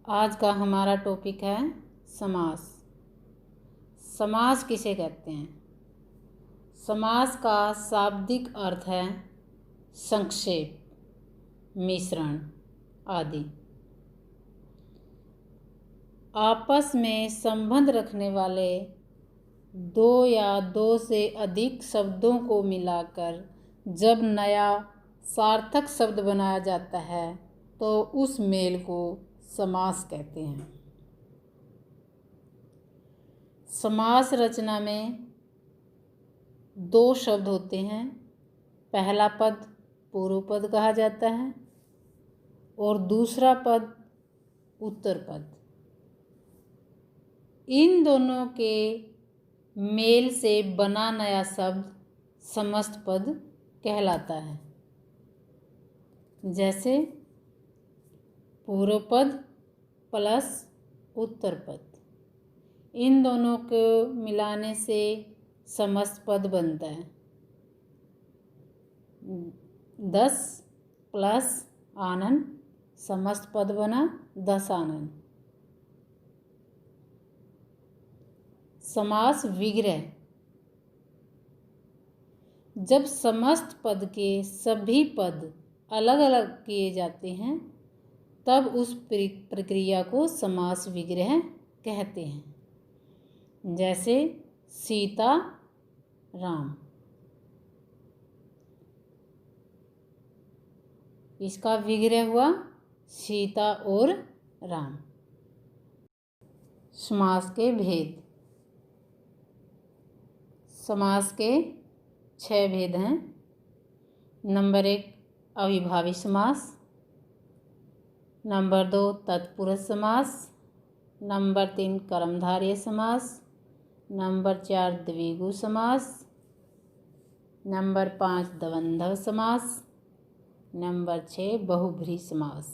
आज का हमारा टॉपिक है समास। समास किसे कहते हैं? समास का शाब्दिक अर्थ है संक्षेप, मिश्रण आदि। आपस में संबंध रखने वाले दो या दो से अधिक शब्दों को मिलाकर जब नया सार्थक शब्द बनाया जाता है तो उस मेल को समास कहते हैं। समास रचना में दो शब्द होते हैं। पहला पद पूर्व पद कहा जाता है और दूसरा पद उत्तर पद। इन दोनों के मेल से बना नया शब्द समस्त पद कहलाता है। जैसे पूर्व पद प्लस उत्तर पद, इन दोनों को मिलाने से समस्त पद बनता है। 10 प्लस आनन समस्त पद बना 10 आनन। समास विग्रह, जब समस्त पद के सभी पद अलग अलग किए जाते हैं तब उस प्रक्रिया को समास विग्रह कहते हैं। जैसे सीता राम, इसका विग्रह हुआ सीता और राम। समास के भेद, समास के 6 भेद हैं। नंबर 1 अविभावी समास, नंबर 2 तत्पुरुष समास, नंबर 3 कर्मधारय समास, नंबर 4 द्विगु समास, नंबर 5 द्वंद्व समास, नंबर 6 बहुब्रीहि समास।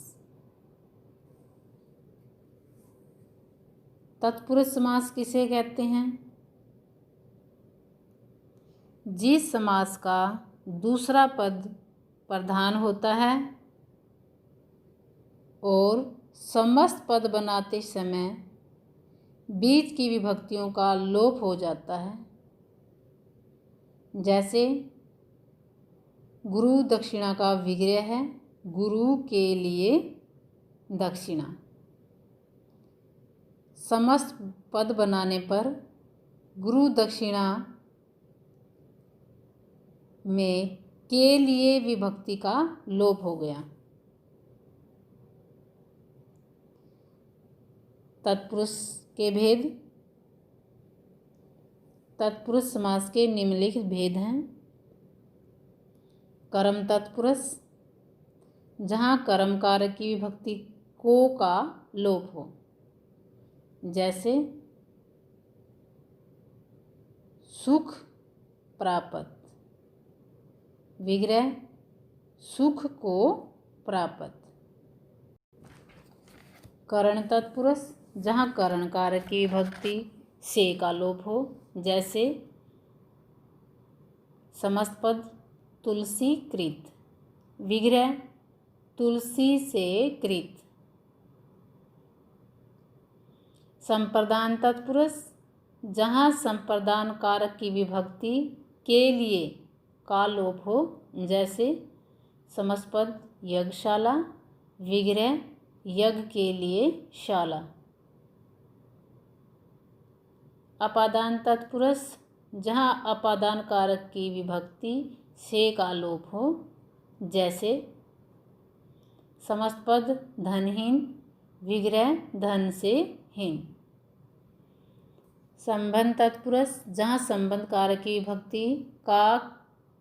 तत्पुरुष समास किसे कहते हैं? जिस समास का दूसरा पद प्रधान होता है और समस्त पद बनाते समय बीच की विभक्तियों का लोप हो जाता है। जैसे गुरु दक्षिणा का विग्रह है गुरु के लिए दक्षिणा। समस्त पद बनाने पर गुरु दक्षिणा में के लिए विभक्ति का लोप हो गया। तत्पुरुष के भेद, तत्पुरुष समास के निम्नलिखित भेद हैं। कर्म तत्पुरुष, जहाँ कर्म कारक की विभक्ति को का लोप हो। जैसे सुख प्राप्त, विग्रह सुख को प्राप्त। करण तत्पुरुष, जहाँ करण कारक की विभक्ति से का लोप हो। जैसे समस्त पद तुलसी कृत, विग्रह तुलसी से कृत। संप्रदान तत्पुरुष, जहाँ संप्रदान कारक की विभक्ति के लिए का लोप हो। जैसे समस्त पद यज्ञशाला, विग्रह यज्ञ के लिए शाला। अपादान तत्पुरुष, जहाँ अपादान कारक की विभक्ति से का लोप हो। जैसे समस्त पद धनहीन, विग्रह धन से हीन। संबंध तत्पुरुष, जहाँ संबंध कारक की विभक्ति का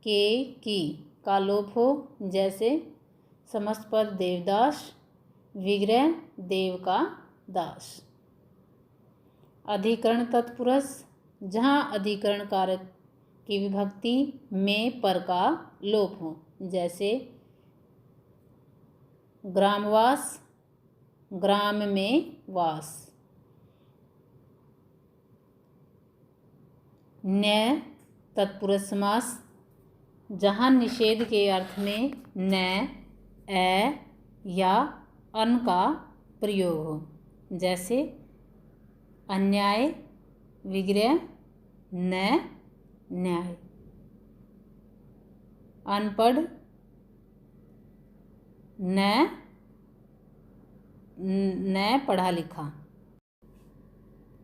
के की का लोप हो। जैसे समस्त पद देवदास, विग्रह देव का दास। अधिकरण तत्पुरुष, जहाँ अधिकरण कारक की विभक्ति में पर का लोप हो। जैसे ग्रामवास, ग्राम में वास। न्याय तत्पुरुष समास, जहाँ निषेध के अर्थ में न, ए या अन का प्रयोग हो। जैसे अन्याय, विग्रह, न, न्याय। अनपढ़, न पढ़ा लिखा।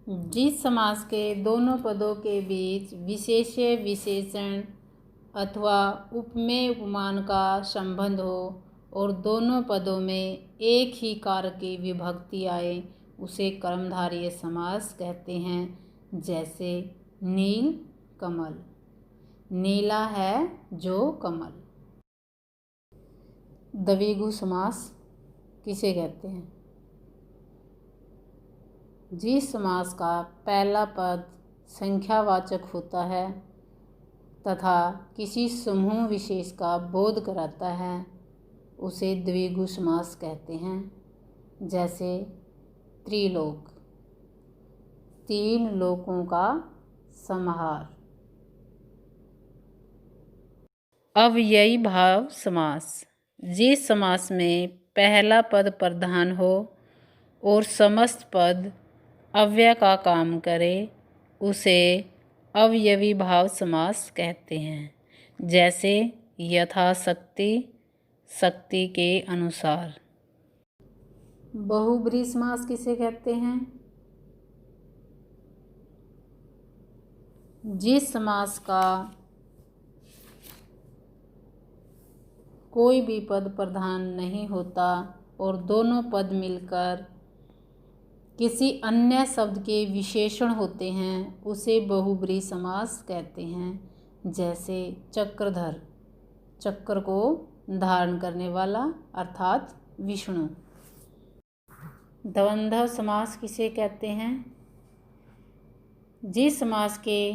जिस समास के दोनों पदों के बीच विशेष्य विशेषण अथवा उपमेय उपमान का संबंध हो और दोनों पदों में एक ही कारक की विभक्ति आए उसे कर्मधारय समास कहते हैं। जैसे नील कमल, नीला है जो कमल। द्विगु समास किसे कहते हैं? जिस समास का पहला पद संख्यावाचक होता है तथा किसी समूह विशेष का बोध कराता है उसे द्विगु समास कहते हैं। जैसे त्रिलोक, तीन लोकों का समाहार। अव्ययी भाव समास, जिस समास में पहला पद प्रधान हो और समस्त पद अव्यय का काम करे उसे अवयवी भाव समास कहते हैं। जैसे यथाशक्ति, शक्ति के अनुसार। बहुब्रीहि समास किसे कहते हैं? जिस समास का कोई भी पद प्रधान नहीं होता और दोनों पद मिलकर किसी अन्य शब्द के विशेषण होते हैं उसे बहुब्रीहि समास कहते हैं। जैसे चक्रधर, चक्र को धारण करने वाला अर्थात विष्णु। द्वंद्व समास किसे कहते हैं? जिस समास के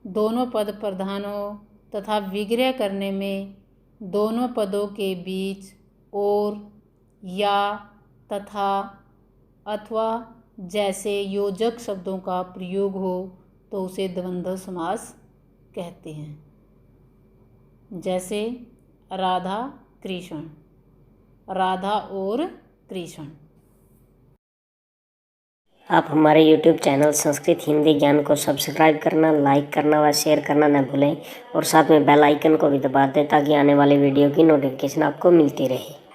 दोनों पद प्रधान हो तथा विग्रह करने में दोनों पदों के बीच और, या, तथा, अथवा जैसे योजक शब्दों का प्रयोग हो तो उसे द्वंद्व समास कहते हैं। जैसे राधा कृष्ण, राधा और कृष्ण। आप हमारे YouTube चैनल संस्कृत हिंदी ज्ञान को सब्सक्राइब करना, लाइक करना व शेयर करना न भूलें और साथ में बेल आइकन को भी दबा दें ताकि आने वाले वीडियो की नोटिफिकेशन आपको मिलती रहे।